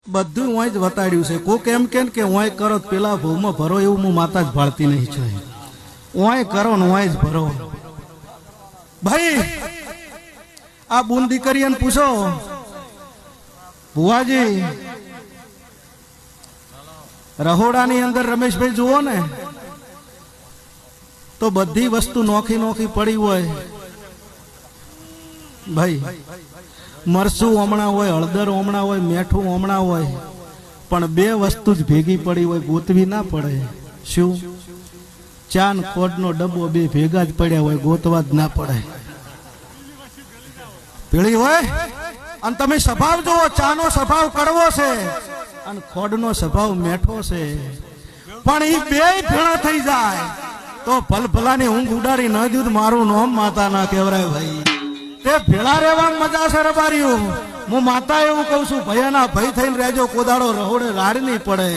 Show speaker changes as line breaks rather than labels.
બધું હું જ વતાડ્યું છે. કોક એમ કે હું કરો પેલા ભૂમાં ભરો એવું હું માતા જ ભાળતી નહીં છે. હું કરો ને હું જ ભરો. ભાઈ આ બુન દીકરીને પૂછો, ભુવાજી રહોડાની અંદર રમેશભાઈ જુઓ ને તો બધી વસ્તુ નોખી નોખી પડી હોય. ભાઈ મરચું હમણાં હોય, હળદર હમણાં હોય, મીઠું હમણાં હોય, પણ બે વસ્તુ જ ભેગી પડી હોય, ગોતવી ના પડે. શું? ચા ને કોડનો ડબ્બો બે ભેગા જ પડ્યા હોય, ગોતવા જ ના પડે. પીળી હોય અને તમે સ્વભાવ જુઓ, ચાનો સ્વભાવ કડવો છે અને ખોડનો સ્વભાવ મીઠો છે, પણ એ બે ભેળા થઈ જાય તો ભલભલાની ઊંઘ ઉડાડી ન દીધું મારું નામ માતા ના કહેવાય. ભાઈ તે ભેળા રહેવાની મજા છે રબારીઓ. હું માતા એવું કઉ છું, ભયાના ભય થઈને રહેજો, કોદાળો રહોડે રાડ નહીં પડે.